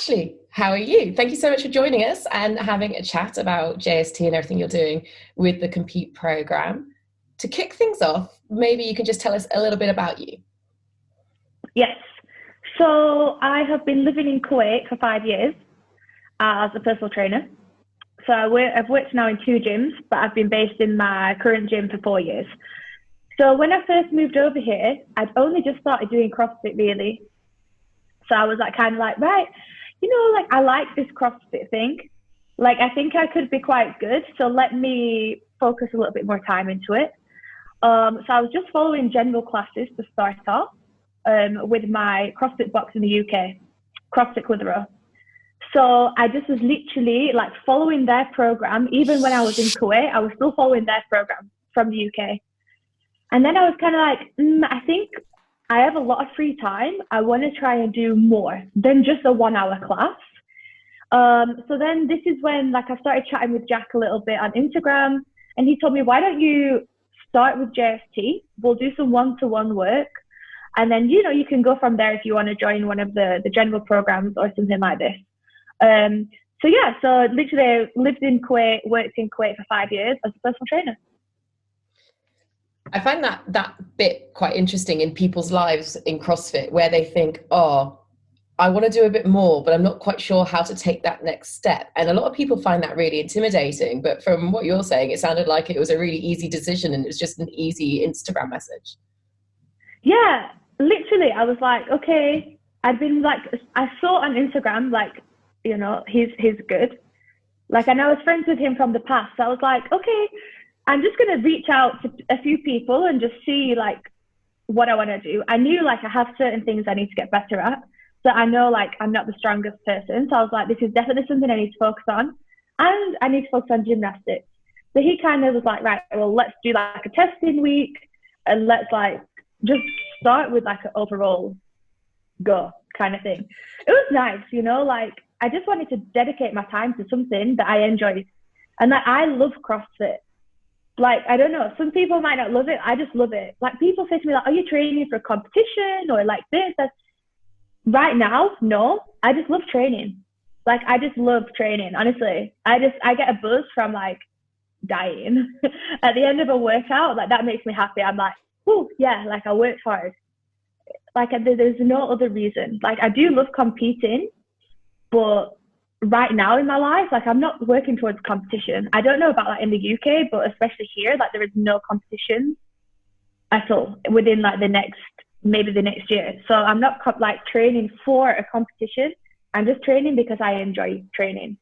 Ashleigh, how are you? Thank you so much for joining us and having a chat about JST and everything you're doing with the Compete program. To kick things off, maybe you can just tell us a little bit about you. Yes. So I have been living in Kuwait for 5 years as a personal trainer. So I've worked now in 2 gyms, but I've been based in my current gym for 4 years. So when I first moved over here, I'd only just started doing CrossFit really. So I was like, right, I like this CrossFit thing. Like, I think I could be quite good. So let me focus a little bit more time into it. So I was just following general classes to start off with my CrossFit box in the UK, CrossFit Clitheroe. So I just was literally like following their program. Even when I was in Kuwait, I was still following their program from the UK. And then I was kind of like, I think I have a lot of free time. I want to try and do more than just a 1-hour class. So then this is when I started chatting with Jack a little bit on Instagram, and he told me, why don't you start with JST? We'll do some one-to-one work. And then, you can go from there if you want to join one of the general programs or something like this. So literally lived in Kuwait, worked in Kuwait for 5 years as a personal trainer. I find that bit quite interesting in people's lives in CrossFit, where they think, oh, I want to do a bit more, but I'm not quite sure how to take that next step. And a lot of people find that really intimidating. But from what you're saying, it sounded like it was a really easy decision and it was just an easy Instagram message. Yeah, literally. I was like, okay, I saw on Instagram, he's good. And I was friends with him from the past. So I was like, okay, I'm just going to reach out to a few people and just see what I want to do. I knew I have certain things I need to get better at. So I know I'm not the strongest person. So I was like, this is definitely something I need to focus on. And I need to focus on gymnastics. So he kind of was like, right, well, let's do a testing week and let's just start with an overall go kind of thing. It was nice, I just wanted to dedicate my time to something that I enjoyed. And I love CrossFit. I don't know, some people might not love it. I just love it. People say to me, are you training for a competition or this? Right now, no. I just love training. I just love training, honestly. I get a buzz from dying. At the end of a workout, that makes me happy. I'm like, oh, yeah, I worked hard. There's no other reason. I do love competing, but right now in my life, I'm not working towards competition. I don't know about that in the UK, but especially here, there is no competition at all within the next year. So I'm not training for a competition. I'm just training because I enjoy training,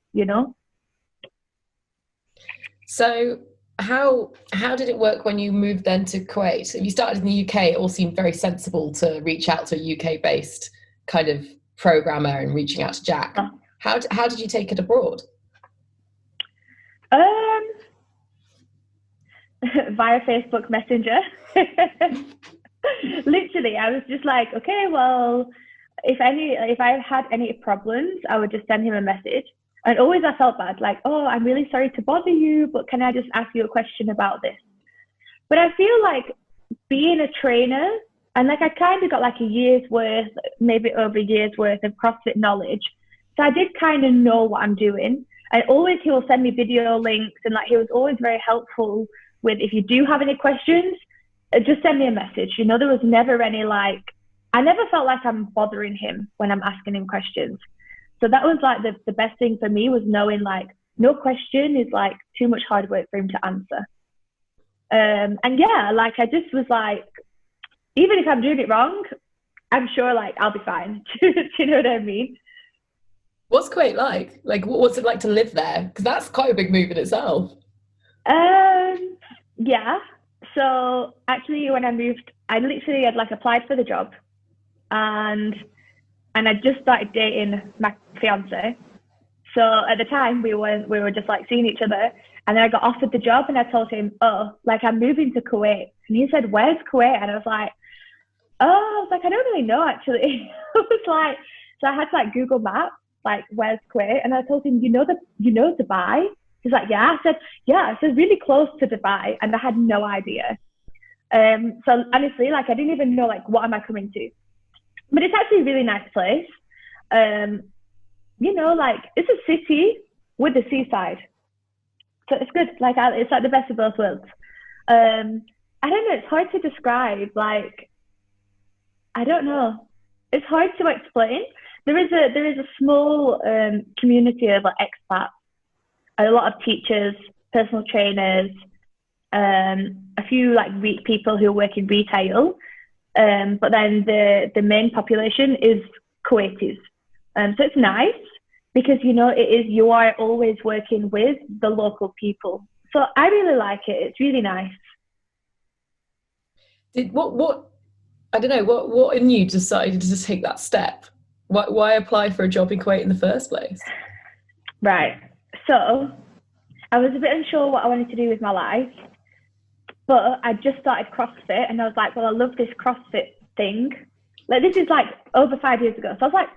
So how did it work when you moved then to Kuwait? If you started in the UK, it all seemed very sensible to reach out to a UK-based kind of programmer and reaching out to Jack. How did you take it abroad? Via Facebook Messenger. Literally, I was just like, okay, well, if I had any problems, I would just send him a message. And always I felt bad, oh, I'm really sorry to bother you, but can I just ask you a question about this? But I feel being a trainer, and I kind of got a year's worth, maybe over a year's worth of CrossFit knowledge. So I did kind of know what I'm doing. And always he will send me video links, and he was always very helpful with, if you do have any questions, just send me a message. There was never any I never felt like I'm bothering him when I'm asking him questions. So that was the best thing for me, was knowing no question is too much hard work for him to answer. And yeah, I just was even if I'm doing it wrong, I'm sure I'll be fine. Do you know what I mean? What's Kuwait like? What's it like to live there? Because that's quite a big move in itself. Yeah. So actually, when I moved, I literally had applied for the job, and I just started dating my fiance. So at the time, we were just seeing each other, and then I got offered the job, and I told him, oh, I'm moving to Kuwait, and he said, where's Kuwait? And I was like, oh, I don't really know actually. I was so I had to Google Maps, where's Kuwait? And I told him, you know Dubai? He's like, yeah. I said, yeah, it's really close to Dubai. And I had no idea. So honestly, I didn't even know, what am I coming to? But it's actually a really nice place. you know, like it's a city with the seaside. So it's good. Like it's like the best of both worlds. I don't know. It's hard to describe. Like, I don't know. It's hard to explain. There is a small community of like expats, a lot of teachers, personal trainers, a few like people who work in retail. But then the main population is Kuwaitis. So it's nice because, you know, you are always working with the local people. So I really like it. It's really nice. I don't know, what in you decided to take that step? Why apply for a job in Kuwait in the first place? Right. So I was a bit unsure what I wanted to do with my life, but I just started CrossFit and I was like, well, I love this CrossFit thing. Like, this is like over 5 years ago. So I was like,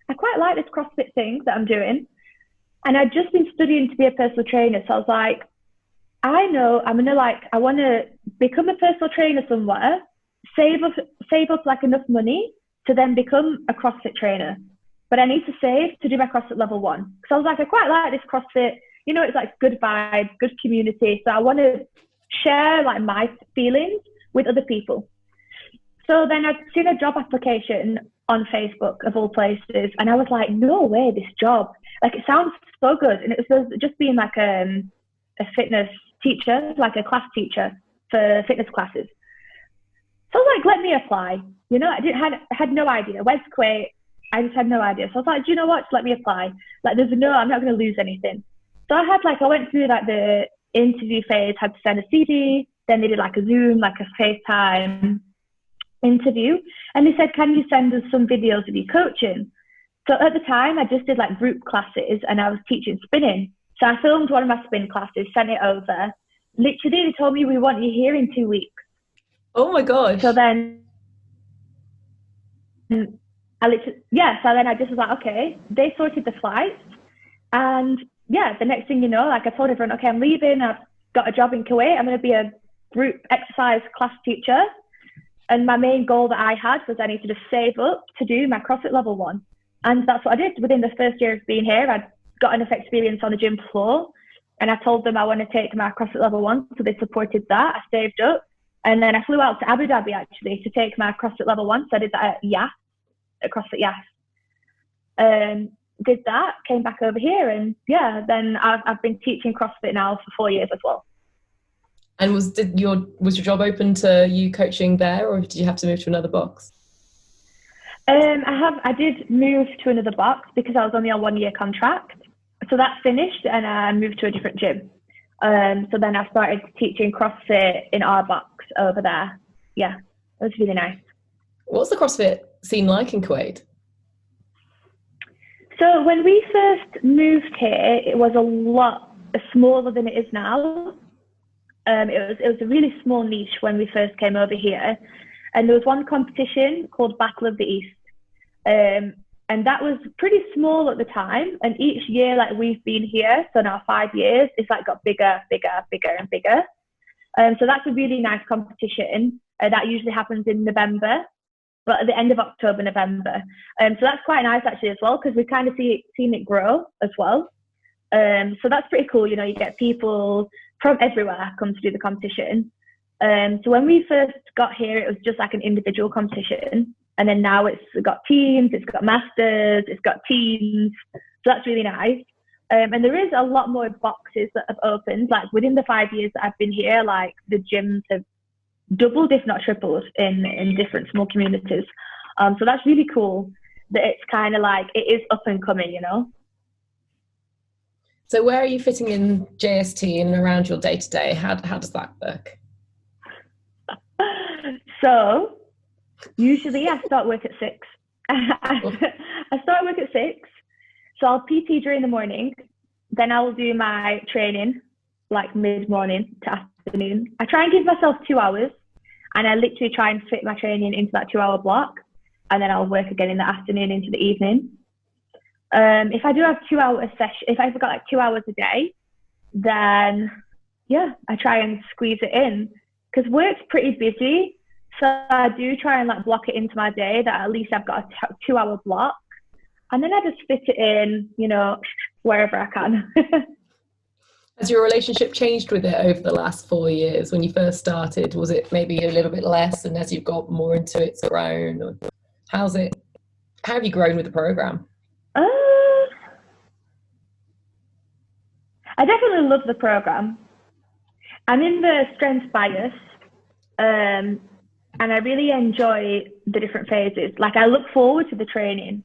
I quite like this CrossFit thing that I'm doing. And I'd just been studying to be a personal trainer. So I was like, I know I want to become a personal trainer somewhere, save up like enough money to then become a CrossFit trainer. But I need to save to do my CrossFit level 1. So I was like, I quite like this CrossFit. You know, it's like good vibes, good community. So I want to share like my feelings with other people. So then I'd seen a job application on Facebook of all places. And I was like, no way, this job. Like, it sounds so good. And it was just being like a fitness teacher, like a class teacher for fitness classes. So I was like, let me apply. You know, I had no idea. Where's Kuwait? I just had no idea. So I was like, do you know what? Just let me apply. Like, I'm not going to lose anything. So I went through like the interview phase, had to send a CD. Then they did like a Zoom, like a FaceTime interview. And they said, can you send us some videos of you coaching? So at the time, I just did like group classes and I was teaching spinning. So I filmed one of my spin classes, sent it over. Literally, they told me, we want you here in 2 weeks. Oh my gosh. So then I just was like, okay. They sorted the flights. And yeah, the next thing you know, like I told everyone, okay, I'm leaving. I've got a job in Kuwait. I'm going to be a group exercise class teacher. And my main goal that I had was I need to just save up to do my CrossFit level 1. And that's what I did. Within the first year of being here, I'd got enough experience on the gym floor. And I told them I want to take my CrossFit level 1. So they supported that. I saved up. And then I flew out to Abu Dhabi actually to take my CrossFit level 1. So I did that at CrossFit Yas. Did that, came back over here, and yeah, then I've been teaching CrossFit now for 4 years as well. And was your job open to you coaching there, or did you have to move to another box? I did move to another box because I was only on a 1-year contract. So that finished and I moved to a different gym. So then I started teaching CrossFit in our box over there. Yeah, it was really nice. What's the CrossFit scene like in Kuwait? So when we first moved here, it was a lot smaller than it is now. It was a really small niche when we first came over here. And there was one competition called Battle of the East. And that was pretty small at the time. And each year, like we've been here, so now 5 years, it's like got bigger and bigger. So that's a really nice competition. That usually happens in November, but at the end of October, November. So that's quite nice actually as well, because we've kind of seen it grow as well. So that's pretty cool. You know, you get people from everywhere come to do the competition. So when we first got here, it was just like an individual competition. And then now it's got teams, it's got masters, it's got teams. So that's really nice. And there is a lot more boxes that have opened. Like within the 5 years that I've been here, like the gyms have doubled, if not tripled, in different small communities. So that's really cool that it's kind of like it is up and coming, you know. So where are you fitting in JST and around your day-to-day? How does that work? So usually I start work at 6. I start work at 6. So I'll PT during the morning. Then I will do my training like mid-morning to afternoon. I try and give myself 2 hours, and I literally try and fit my training into that 2-hour block. And then I'll work again in the afternoon into the evening. If I do have 2-hour session, if I've got like 2 hours a day, then yeah, I try and squeeze it in because work's pretty busy. So I do try and like block it into my day that at least I've got a 2-hour block. And then I just fit it in, you know, wherever I can. Has your relationship changed with it over the last 4 years? When you first started, was it maybe a little bit less, and as you've got more into it, it's grown? Or how have you grown with the program? uh, I definitely love the program. I'm in the strength bias, and I really enjoy the different phases. Like, I look forward to the training.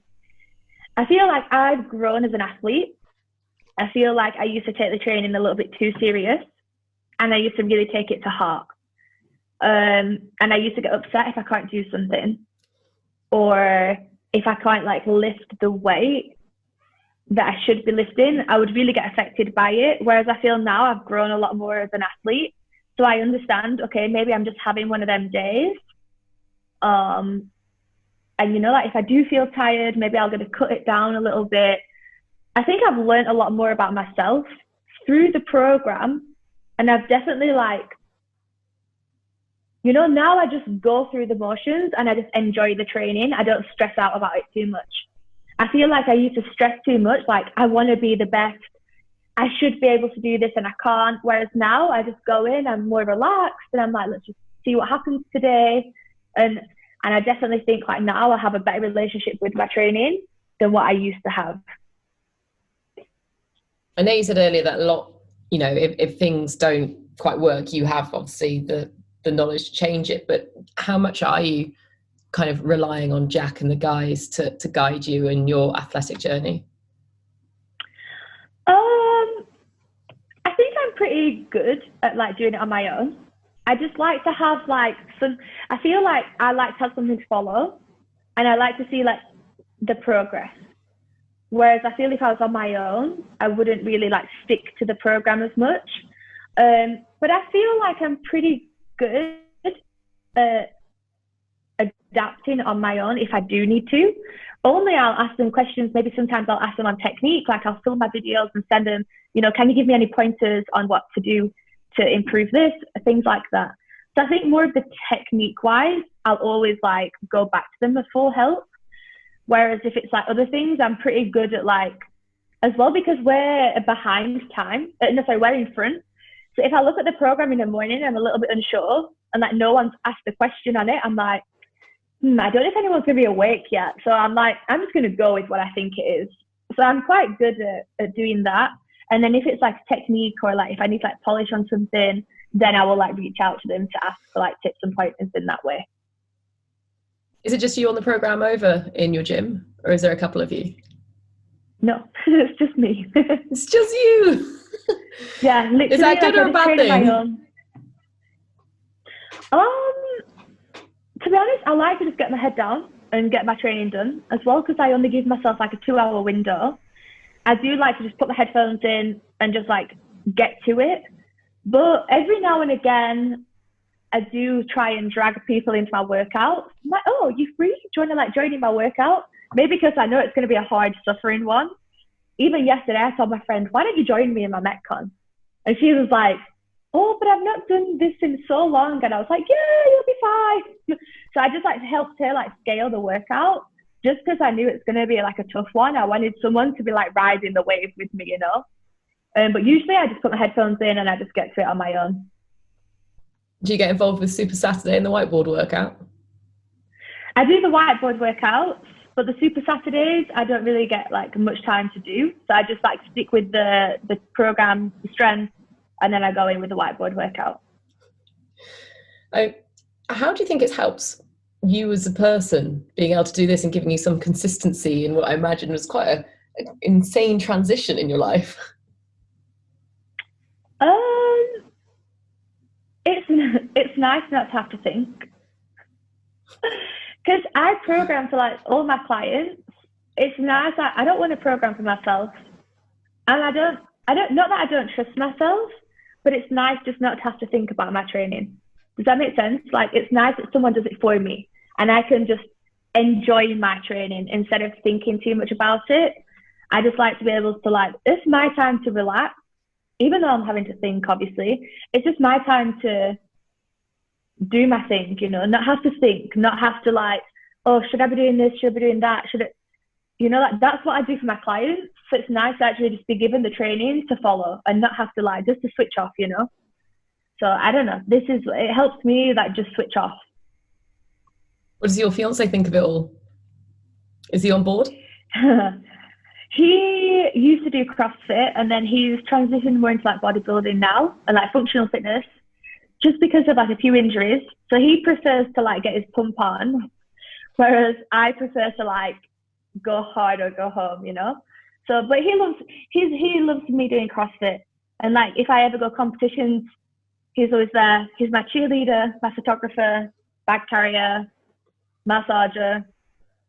I feel like I've grown as an athlete. I feel like I used to take the training a little bit too serious, and I used to really take it to heart. And I used to get upset if I can't do something, or if I can't like lift the weight that I should be lifting. I would really get affected by it. Whereas I feel now I've grown a lot more as an athlete, so I understand. Okay, maybe I'm just having one of them days. And you know, like if I do feel tired, maybe I'm going to cut it down a little bit. I think I've learned a lot more about myself through the program, and I've definitely like, you know, now I just go through the motions and I just enjoy the training. I don't stress out about it too much. I feel like I used to stress too much, like I want to be the best. I should be able to do this and I can't. Whereas now I just go in, I'm more relaxed, and I'm like, let's just see what happens today. And I definitely think like now I have a better relationship with my training than what I used to have. I know you said earlier that a lot, you know, if things don't quite work, you have obviously the knowledge to change it, but how much are you kind of relying on Jack and the guys to guide you in your athletic journey? I think I'm pretty good at like doing it on my own. I just like to have like I feel like I like to have something to follow, and I like to see like the progress. Whereas I feel if I was on my own, I wouldn't really like stick to the program as much. But I feel like I'm pretty good at adapting on my own if I do need to. Only I'll ask them questions. Maybe sometimes I'll ask them on technique, like I'll film my videos and send them, you know, can you give me any pointers on what to do to improve this, things like that. So I think more of the technique wise, I'll always like go back to them with full help. Whereas if it's like other things, I'm pretty good at like, as well, because we're behind time. No, sorry, we're in front. So if I look at the program in the morning, I'm a little bit unsure, and like no one's asked a question on it, I'm like, I don't know if anyone's going to be awake yet. So I'm like, I'm just going to go with what I think it is. So I'm quite good at doing that. And then if it's like technique, or like if I need to like polish on something, then I will like reach out to them to ask for like tips and pointers in that way. Is it just you on the program over in your gym, or is there a couple of you? No, it's just me. It's just you. Yeah, literally. Is that good or a bad thing? To be honest, I like to just get my head down and get my training done as well, because I only give myself like a 2-hour window. I do like to just put my headphones in and just like get to it. But every now and again, I do try and drag people into my workout. I'm like, oh, you free? Do you want to like join in my workout? Maybe because I know it's going to be a hard, suffering one. Even yesterday, I told my friend, why don't you join me in my Metcon? And she was like, oh, but I've not done this in so long. And I was like, yeah, you'll be fine. So I just like helped her like scale the workout, just because I knew it's going to be like a tough one. I wanted someone to be like riding the wave with me, you know? But usually I just put my headphones in and I just get to it on my own. Do you get involved with Super Saturday and the whiteboard workout? I do the whiteboard workouts, but the Super Saturdays, I don't really get like much time to do. So I just like stick with the program, the strength, and then I go in with the whiteboard workout. How do you think it helps you as a person being able to do this and giving you some consistency in what I imagine was quite an insane transition in your life? It's nice not to have to think, because I program for like all my clients. It's nice. I don't want to program for myself, and I don't. Not that I don't trust myself, but it's nice just not to have to think about my training. Does that make sense? Like, it's nice that someone does it for me, and I can just enjoy my training instead of thinking too much about it. I just like to be able to like, it's my time to relax. Even though I'm having to think, obviously, it's just my time to do my thing, you know, not have to think, not have to like, oh, should I be doing this? Should I be doing that? you know, like that's what I do for my clients. So it's nice to actually just be given the training to follow and not have to like just to switch off, you know. So I don't know. It helps me like just switch off. What does your fiance think of it all? Is he on board? He used to do CrossFit and then he's transitioned more into like bodybuilding now and like functional fitness just because of like a few injuries. So he prefers to like get his pump on, whereas I prefer to like go hard or go home, you know? So, but he loves me doing CrossFit. And like, if I ever go competitions, he's always there. He's my cheerleader, my photographer, bag carrier, massager.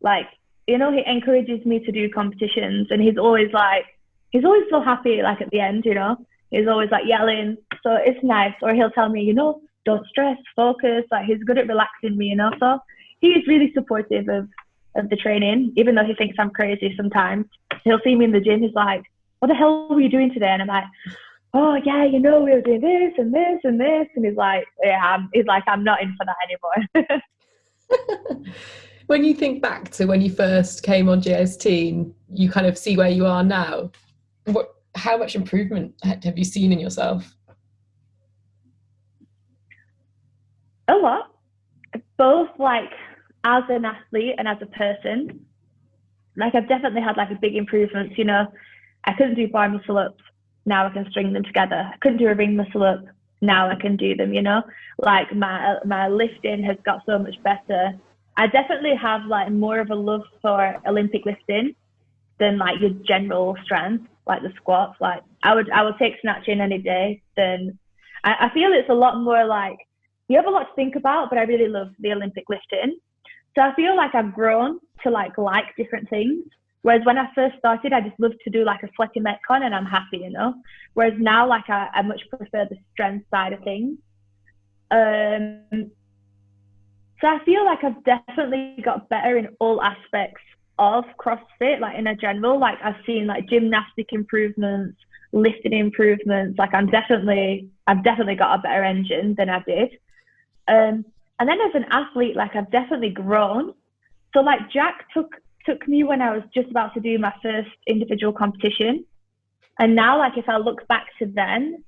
Like, you know, he encourages me to do competitions and he's always so happy, like at the end, you know, he's always like yelling. So it's nice. Or he'll tell me, you know, don't stress, focus. Like he's good at relaxing me, you know? So he's really supportive of the training, even though he thinks I'm crazy sometimes. He'll see me in the gym. He's like, what the hell were you doing today? And I'm like, oh yeah, you know, we were doing this and this and this. And he's like, yeah, I'm not in for that anymore. When you think back to when you first came on JST and you kind of see where you are now, how much improvement have you seen in yourself? A lot. Both like as an athlete and as a person. Like I've definitely had like a big improvements, you know. I couldn't do bar muscle ups, now I can string them together. I couldn't do a ring muscle up, now I can do them, you know. Like my lifting has got so much better. I definitely have like more of a love for Olympic lifting than like your general strength, like the squats. Like I would take snatching any day. Then I feel it's a lot more like you have a lot to think about, but I really love the Olympic lifting. So I feel like I've grown to like different things. Whereas when I first started, I just loved to do like a sweaty metcon and I'm happy, you know. Whereas now, like I much prefer the strength side of things. So I feel like I've definitely got better in all aspects of CrossFit, like in a general. Like I've seen like gymnastic improvements, lifting improvements. Like I've definitely got a better engine than I did. And then as an athlete, like I've definitely grown. So like Jack took me when I was just about to do my first individual competition. And now like if I look back to then,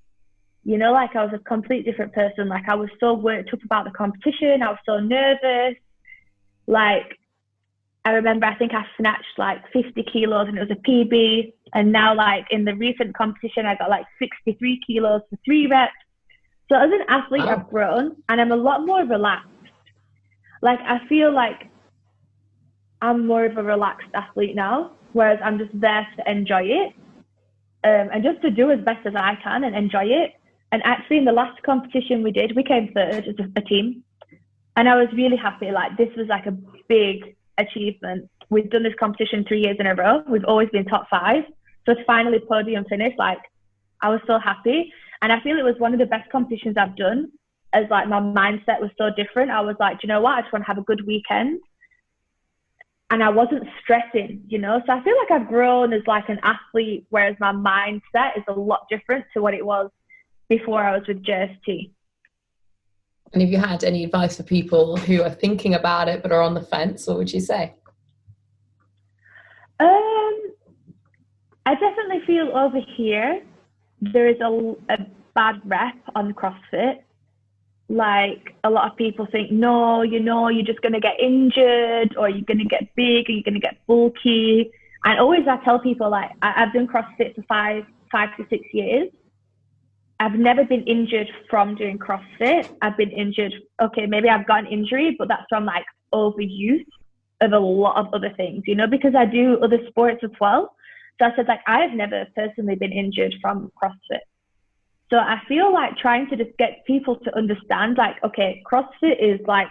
you know, like I was a complete different person. Like I was so worked up about the competition. I was so nervous. Like I remember, I think I snatched like 50 kilos and it was a PB. And now like in the recent competition, I got like 63 kilos for 3 reps. So as an athlete, wow. I've grown and I'm a lot more relaxed. Like I feel like I'm more of a relaxed athlete now, whereas I'm just there to enjoy it and just to do as best as I can and enjoy it. And actually in the last competition we did, we came third as a team. And I was really happy. Like this was like a big achievement. We've done this competition 3 years in a row. We've always been top 5. So to finally podium finish, like I was so happy. And I feel it was one of the best competitions I've done, as like my mindset was so different. I was like, do you know what? I just want to have a good weekend. And I wasn't stressing, you know? So I feel like I've grown as like an athlete, whereas my mindset is a lot different to what it was before I was with JST. And if you had any advice for people who are thinking about it but are on the fence, what would you say? I definitely feel over here there is a bad rep on CrossFit. Like a lot of people think, no, you know, you're just going to get injured or you're going to get big or you're going to get bulky. And always I tell people, like, I've done CrossFit for five to 6 years. I've never been injured from doing CrossFit. I've been injured, okay, maybe I've got an injury, but that's from like overuse of a lot of other things, you know, because I do other sports as well. So I said, like, I have never personally been injured from CrossFit. So I feel like trying to just get people to understand, like, okay, CrossFit is like,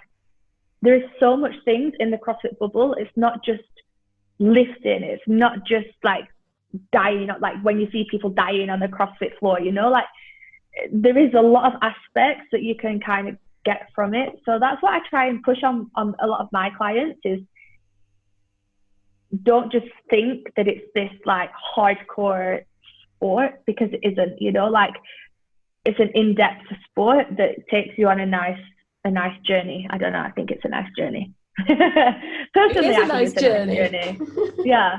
there is so much things in the CrossFit bubble. It's not just lifting. It's not just like dying, like when you see people dying on the CrossFit floor, you know, like there is a lot of aspects that you can kind of get from it. So that's what I try and push on a lot of my clients is don't just think that it's this like hardcore sport, because it isn't, you know, like it's an in-depth sport that takes you on a nice journey. I don't know, I think it's a nice journey. It Personally, is a I think nice it's a nice journey. journey. Yeah.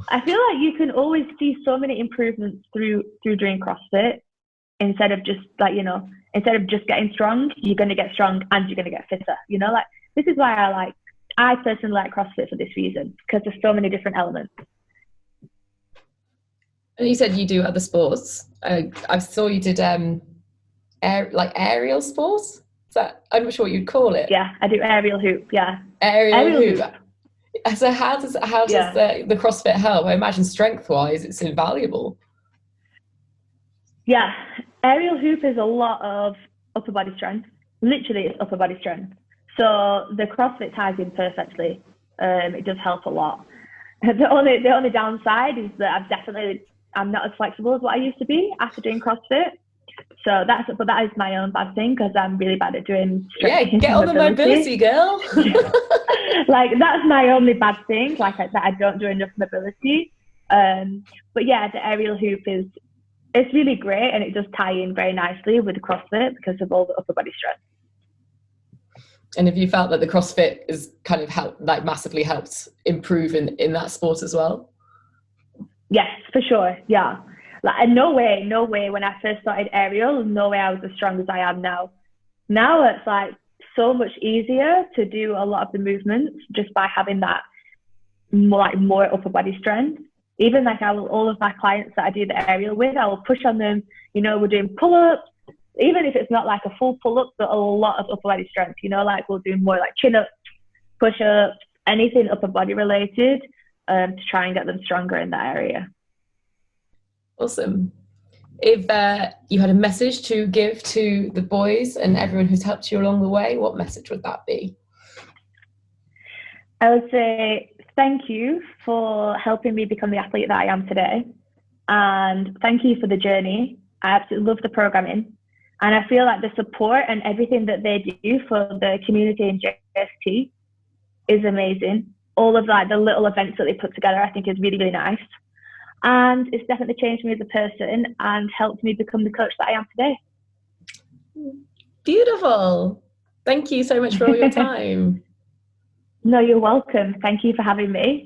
I feel like you can always see so many improvements through doing CrossFit instead of just like, instead of just getting strong, you're going to get strong and you're going to get fitter. Like this is why I personally like CrossFit for this reason, because there's so many different elements. And you said you do other sports. I saw you did aerial sports. Is that, I'm not sure what you'd call it. Yeah, I do aerial hoop. Yeah, Aerial hoop. So how does Yeah. the CrossFit help? I imagine strength wise, it's invaluable. Yeah, aerial hoop is a lot of upper body strength. Literally, it's upper body strength. So the CrossFit ties in perfectly. It does help a lot. The only downside is that I'm not as flexible as what I used to be after doing CrossFit. So that is my own bad thing, because I'm really bad at doing stretching. Yeah, get on the mobility, girl. Like that's my only bad thing. Like that I don't do enough mobility. But yeah, the aerial hoop it's really great, and it does tie in very nicely with CrossFit because of all the upper body strength. And have you felt that the CrossFit is kind of massively helped improve in that sport as well? Yes, for sure. Yeah. Like no way when I first started aerial, no way I was as strong as I am now. Now it's like so much easier to do a lot of the movements just by having that more upper body strength. Even like all of my clients that I do the aerial with, I will push on them, we're doing pull-ups, even if it's not like a full pull-up, but a lot of upper body strength, like we'll do more like chin-ups, push-ups, anything upper body related, to try and get them stronger in that area. Awesome. If you had a message to give to the boys and everyone who's helped you along the way, what message would that be? I would say thank you for helping me become the athlete that I am today. And thank you for the journey. I absolutely love the programming. And I feel like the support and everything that they do for the community in JST is amazing. All of the little events that they put together, I think is really, really nice. And it's definitely changed me as a person and helped me become the coach that I am today. Beautiful. Thank you so much for all your time. No, you're welcome. Thank you for having me.